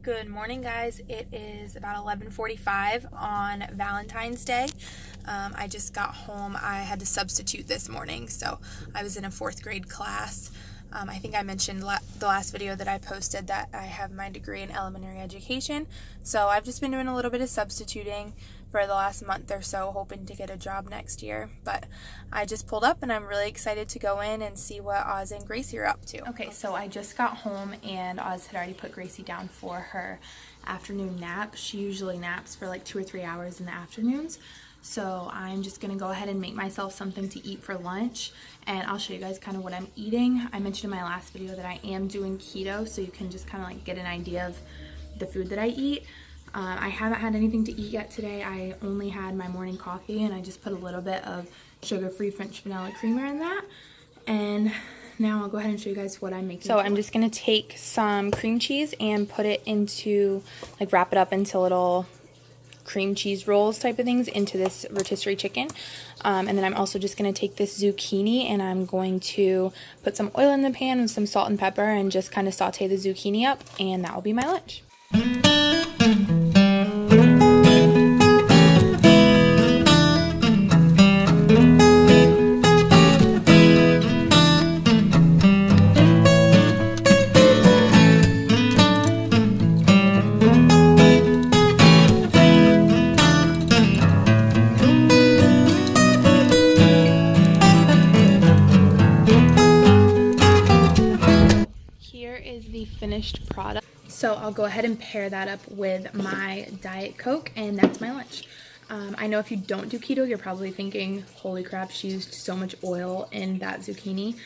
Good morning, guys. It is about 11:45 on Valentine's Day. I just got home. I had to substitute this morning, so I was in a 4th grade class. I think I mentioned the last video that I posted that I have my degree in elementary education, so I've just been doing a little bit of substituting for the last month or so, hoping to get a job next year. But I just pulled up and I'm really excited to go in and see what Oz and Gracie are up to. Okay, so I just got home and Oz had already put Gracie down for her afternoon nap. She usually naps for like 2 or 3 hours in the afternoons. So I'm just gonna go ahead and make myself something to eat for lunch, and I'll show you guys kind of what I'm eating. I mentioned in my last video that I am doing keto, so you can just kind of like get an idea of the food that I eat. I haven't had anything to eat yet today. I only had my morning coffee, and I just put a little bit of sugar-free French vanilla creamer in that. And now I'll go ahead and show you guys what I'm making. So I'm just gonna take some cream cheese and put it into, like, wrap it up into little cream cheese rolls type of things into this rotisserie chicken. And then I'm also just going to take this zucchini and I'm going to put some oil in the pan with some salt and pepper and just kind of saute the zucchini up, and that will be my lunch. The finished product. So I'll go ahead and pair that up with my Diet Coke, and that's my lunch. I know if you don't do keto, you're probably thinking, holy crap, she used so much oil in that zucchini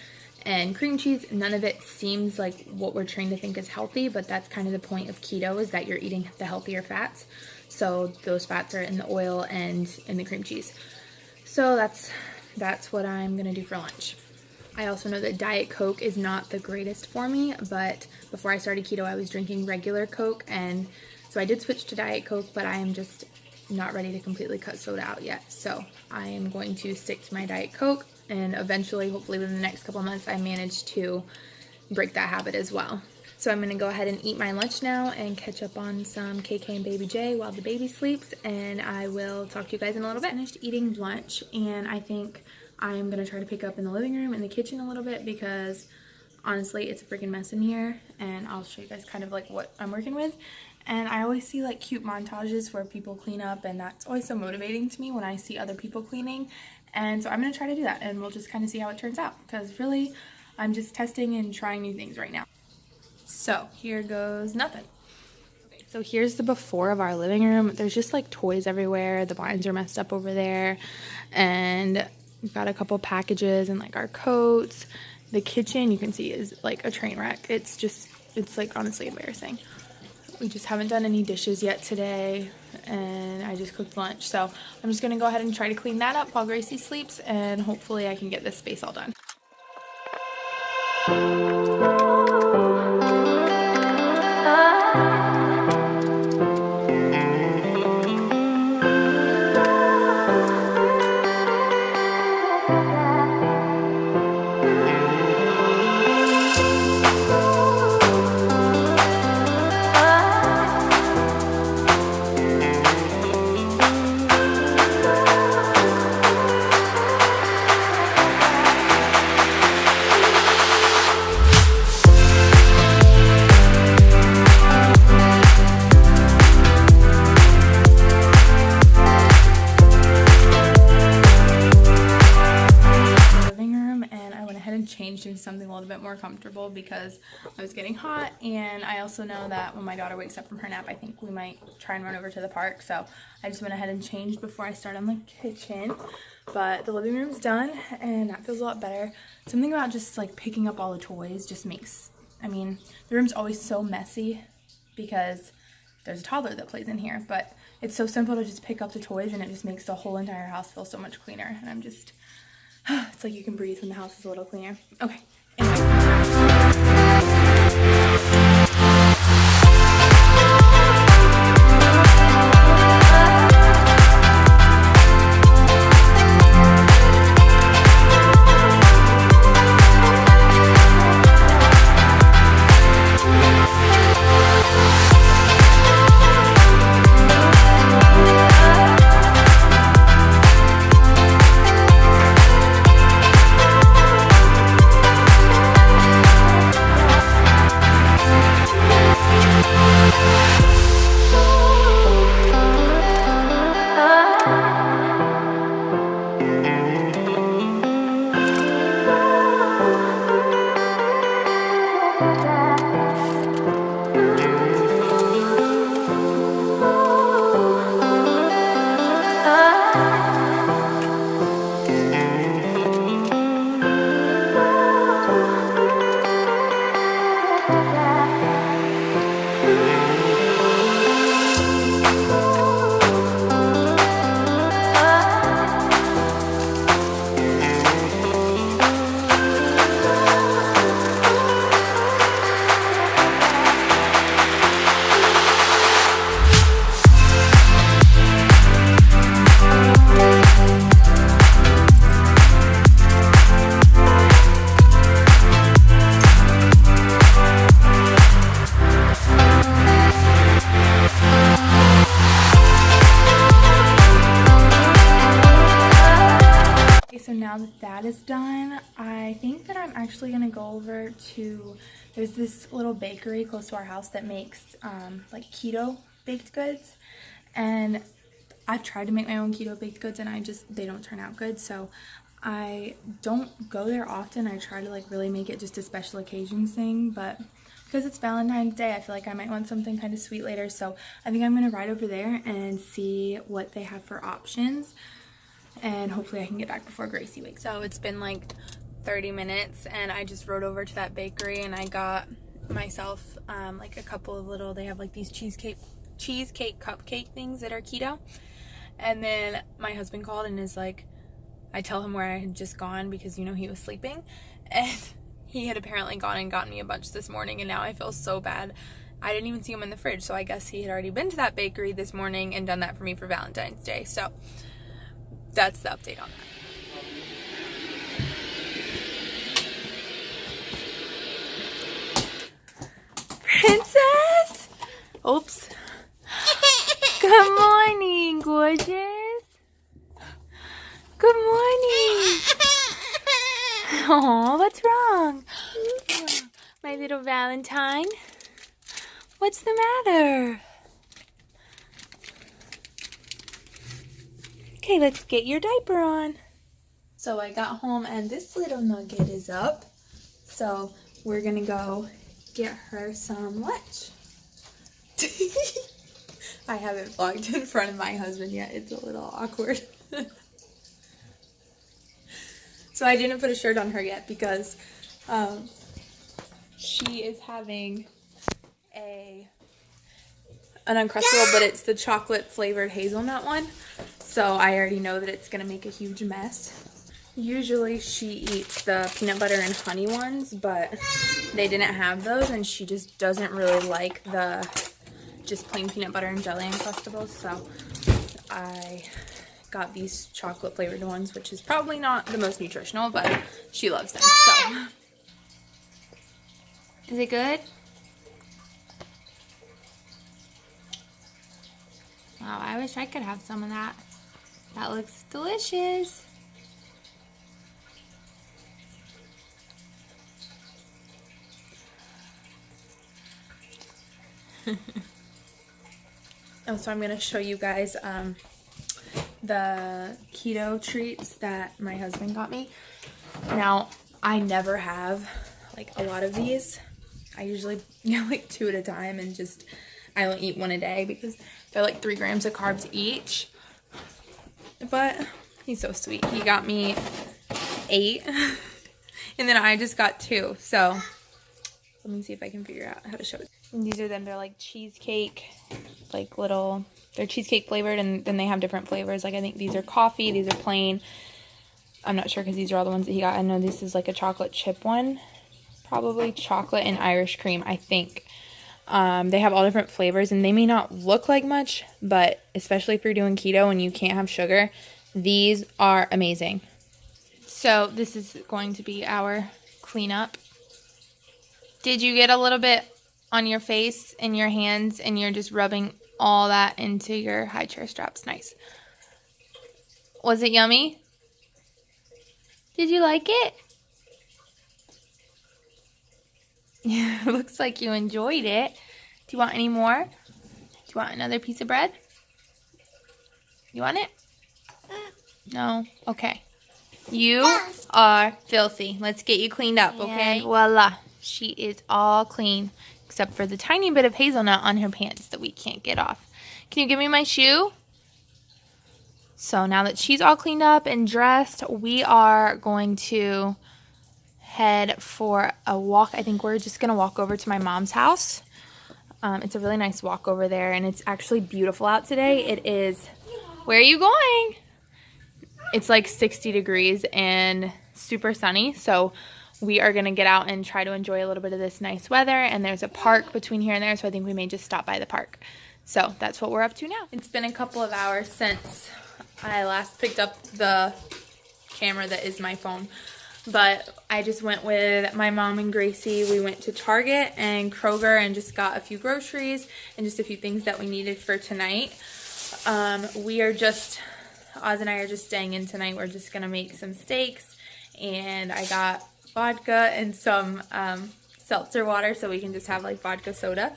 and cream cheese. None of it seems like what we're trained to think is healthy, but that's kind of the point of keto, is that you're eating the healthier fats. So those fats are in the oil and in the cream cheese. So that's what I'm gonna do for lunch. I also know that Diet Coke is not the greatest for me, but before I started keto, I was drinking regular Coke, and so I did switch to Diet Coke, but I am just not ready to completely cut soda out yet. So I am going to stick to my Diet Coke, and eventually, hopefully within the next couple months, I manage to break that habit as well. So I'm going to go ahead and eat my lunch now and catch up on some KK and Baby J while the baby sleeps, and I will talk to you guys in a little bit. I finished eating lunch, and I think I'm going to try to pick up in the living room and the kitchen a little bit, because honestly it's a freaking mess in here, and I'll show you guys kind of like what I'm working with. And I always see like cute montages where people clean up, and that's always so motivating to me when I see other people cleaning. And so I'm going to try to do that, and we'll just kind of see how it turns out, because really I'm just testing and trying new things right now. So here goes nothing. So here's the before of our living room. There's just like toys everywhere. The blinds are messed up over there, and we've got a couple packages and like our coats. The kitchen, you can see, is like a train wreck. It's like honestly embarrassing. We just haven't done any dishes yet today, and I just cooked lunch. So I'm just gonna go ahead and try to clean that up while Gracie sleeps, and hopefully I can get this space all done. Changed into something a little bit more comfortable because I was getting hot, and I also know that when my daughter wakes up from her nap, I think we might try and run over to the park. So I just went ahead and changed before I start on the kitchen. But the living room's done, and that feels a lot better. Something about just like picking up all the toys just makes, I mean, the room's always so messy because there's a toddler that plays in here, but it's so simple to just pick up the toys, and it just makes the whole entire house feel so much cleaner. And I'm just, it's like you can breathe when the house is a little cleaner. Okay. Anyway. now that that is done, I think that I'm actually gonna go over to, there's this little bakery close to our house that makes like keto baked goods, and I've tried to make my own keto baked goods and they don't turn out good, so I don't go there often. I try to like really make it just a special occasions thing, but because it's Valentine's Day, I feel like I might want something kind of sweet later, so I think I'm gonna ride over there and see what they have for options, and hopefully I can get back before Gracie wakes up. So it's been like 30 minutes and I just rode over to that bakery and I got myself like a couple of little, they have like these cheesecake cupcake things that are keto. And then my husband called and is like, I tell him where I had just gone because, you know, he was sleeping, and he had apparently gone and gotten me a bunch this morning, and now I feel so bad. I didn't even see him in the fridge, so I guess he had already been to that bakery this morning and done that for me for Valentine's Day. So that's the update on that. Princess! Oops. Good morning, gorgeous. Good morning. Oh, what's wrong? My little Valentine. What's the matter? Okay, let's get your diaper on. So I got home and this little nugget is up. So we're gonna go get her some lunch. I haven't vlogged in front of my husband yet. It's a little awkward. So I didn't put a shirt on her yet because she is having an Uncrustable, but it's the chocolate flavored hazelnut one. So I already know that it's gonna make a huge mess. Usually she eats the peanut butter and honey ones, but they didn't have those and she just doesn't really like the just plain peanut butter and jelly Uncrustables. So I got these chocolate flavored ones, which is probably not the most nutritional, but she loves them. So is it good? Wow, I wish I could have some of that. That looks delicious. Oh, so I'm gonna show you guys the keto treats that my husband got me. Now, I never have like a lot of these. I usually get like 2 at a time and I only eat 1 a day because they're like 3 grams of carbs each. But he's so sweet. He got me 8 and then I just got 2. So let me see if I can figure out how to show it. And these are them. They're like cheesecake, like little, they're cheesecake flavored, and then they have different flavors. Like I think these are coffee, these are plain. I'm not sure because these are all the ones that he got. I know this is like a chocolate chip one, probably chocolate and Irish cream, I think. They have all different flavors and they may not look like much, but especially if you're doing keto and you can't have sugar, these are amazing. So this is going to be our cleanup. Did you get a little bit on your face and your hands and you're just rubbing all that into your high chair straps? Nice. Was it yummy? Did you like it? Yeah, looks like you enjoyed it. Do you want any more? Do you want another piece of bread? You want it? No? Okay. You are filthy. Let's get you cleaned up, okay? Voila. She is all clean, except for the tiny bit of hazelnut on her pants that we can't get off. Can you give me my shoe? So now that she's all cleaned up and dressed, we are going to head for a walk. I think we're just going to walk over to my mom's house. It's a really nice walk over there, and it's actually beautiful out today. It is. Where are you going? It's like 60 degrees and super sunny, so we are going to get out and try to enjoy a little bit of this nice weather, and there's a park between here and there, so I think we may just stop by the park. So that's what we're up to now. It's been a couple of hours since I last picked up the camera that is my phone, but I just went with my mom and Gracie. We went to Target and Kroger and just got a few groceries and just a few things that we needed for tonight. We are just Oz and I are just staying in tonight. We're just gonna make some steaks, and I got vodka and some seltzer water so we can just have like vodka soda.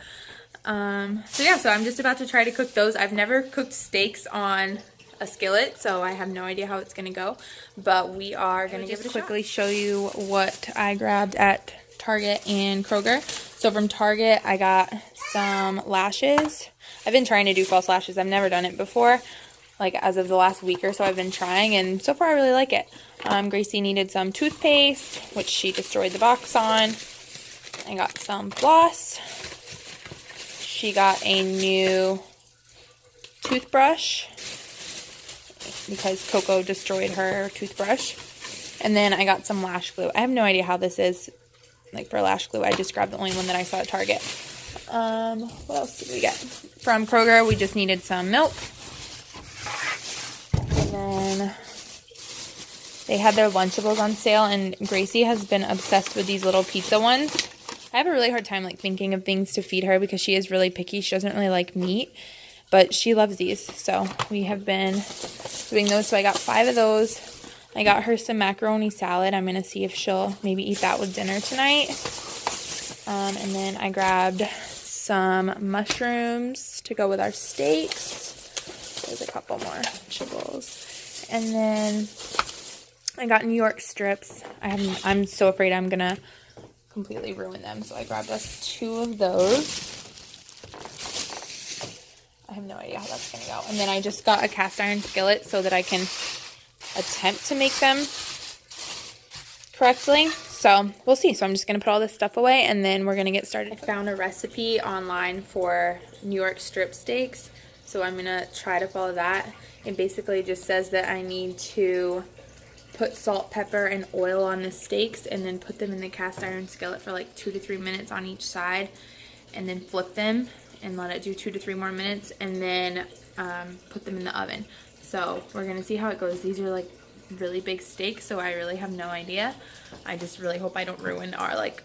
So yeah, so I'm just about to try to cook those. I've never cooked steaks on a skillet, so I have no idea how it's gonna go, but we are gonna give it a quickly shot. Show you what I grabbed at Target and Kroger. So from Target, I got some lashes. I've been trying to do false lashes. I've never done it before. Like as of the last week or so, I've been trying, and so far I really like it. Gracie needed some toothpaste, which she destroyed the box on. I got some floss. She got a new toothbrush because Coco destroyed her toothbrush. And then I got some lash glue. I have no idea how this is, like for lash glue. I just grabbed the only one that I saw at Target. What else did we get? From Kroger, we just needed some milk. And then they had their Lunchables on sale, and Gracie has been obsessed with these little pizza ones. I have a really hard time like thinking of things to feed her because she is really picky. She doesn't really like meat, but she loves these. So we have been doing those. So I got 5 of those. I got her some macaroni salad. I'm going to see if she'll maybe eat that with dinner tonight. And then I grabbed some mushrooms to go with our steaks. There's a couple more chibbles. And then I got New York strips. I'm so afraid I'm going to completely ruin them, so I grabbed us 2 of those. I have no idea how that's gonna go. And then I just got a cast iron skillet so that I can attempt to make them correctly. So we'll see. So I'm just gonna put all this stuff away and then we're gonna get started. I found a recipe online for New York strip steaks, so I'm gonna try to follow that. It basically just says that I need to put salt, pepper, and oil on the steaks and then put them in the cast iron skillet for like 2 to 3 minutes on each side, and then flip them and let it do 2 to 3 more minutes, and then put them in the oven. So we're gonna see how it goes. These are like really big steaks, so I really have no idea. I just really hope I don't ruin our like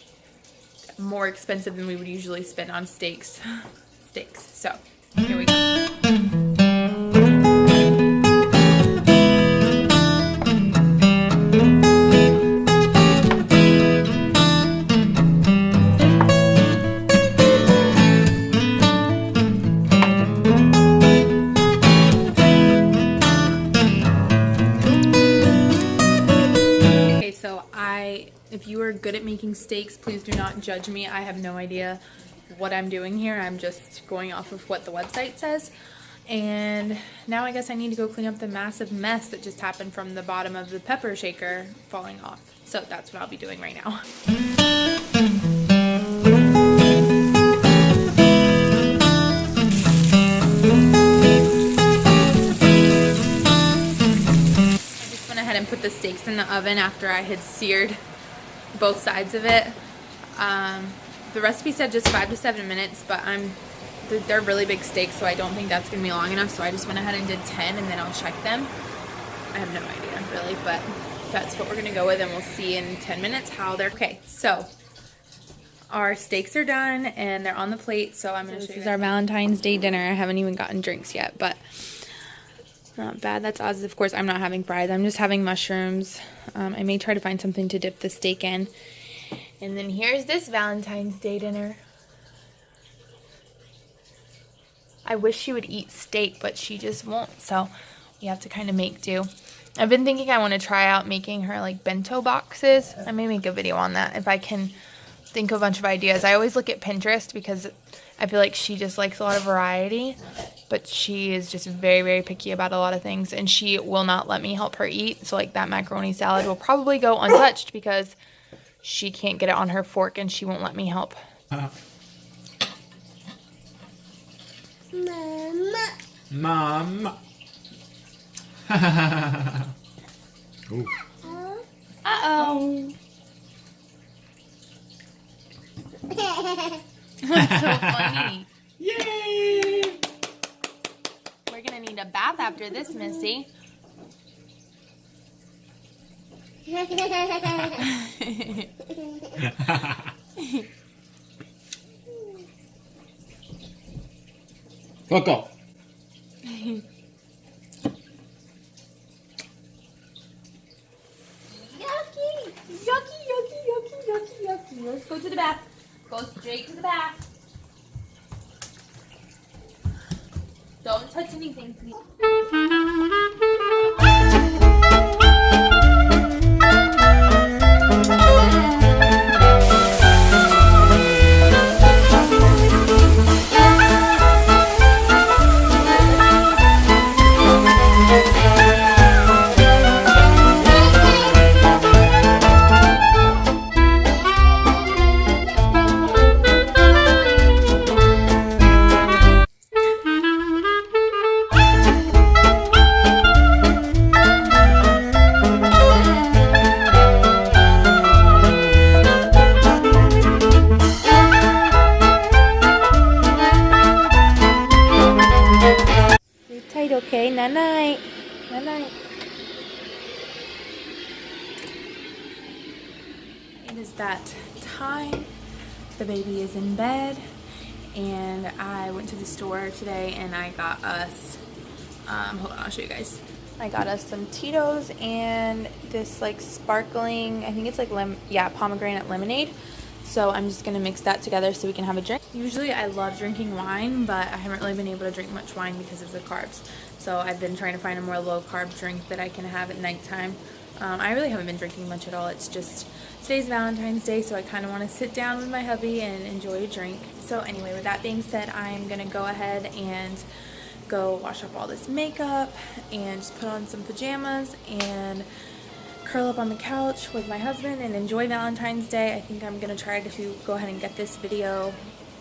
more expensive than we would usually spend on steaks. So here we go. If you are good at making steaks, please do not judge me. I have no idea what I'm doing here. I'm just going off of what the website says. And now I guess I need to go clean up the massive mess that just happened from the bottom of the pepper shaker falling off. So that's what I'll be doing right now. I just went ahead and put the steaks in the oven after I had seared both sides of it. The recipe said just 5 to 7 minutes, but they're really big steaks, so I don't think that's gonna be long enough, so I just went ahead and did 10 and then I'll check them. I have no idea really, but that's what we're gonna go with, and we'll see in 10 minutes how they're. Okay, so our steaks are done and they're on the plate, so I'm gonna show you. This is our Valentine's Day dinner. I haven't even gotten drinks yet, but not bad. That's Oz's. Of course, I'm not having fries. I'm just having mushrooms. I may try to find something to dip the steak in. And then here's this Valentine's Day dinner. I wish she would eat steak, but she just won't. So we have to kind of make do. I've been thinking I want to try out making her like bento boxes. I may make a video on that if I can think of a bunch of ideas. I always look at Pinterest because I feel like she just likes a lot of variety, but she is just very, very picky about a lot of things, and she will not let me help her eat. So like that macaroni salad will probably go untouched because she can't get it on her fork and she won't let me help. Mom. Ooh. Uh-oh. That's so funny. Yay! We're gonna need a bath after this, Missy. Coco. Straight to the bath. Don't touch anything, please. Sleep tight, okay? Night night. Night night. It is that time. The baby is in bed, and I went to the store today and I got us, hold on, I'll show you guys. I got us some Tito's and this like sparkling, I think it's like pomegranate lemonade. So I'm just gonna mix that together so we can have a drink. Usually I love drinking wine, but I haven't really been able to drink much wine because of the carbs. So I've been trying to find a more low carb drink that I can have at nighttime. I really haven't been drinking much at all. It's just, today's Valentine's Day, so I kind of want to sit down with my hubby and enjoy a drink. So anyway, with that being said, I'm gonna go ahead and go wash up all this makeup and just put on some pajamas and curl up on the couch with my husband and enjoy Valentine's Day. I think I'm gonna try to go ahead and get this video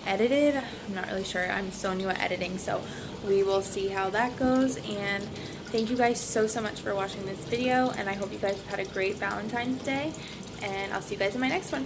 edited. I'm not really sure. I'm so new at editing, so we will see how that goes. And thank you guys so much for watching this video, and I hope you guys have had a great Valentine's Day, and I'll see you guys in my next one.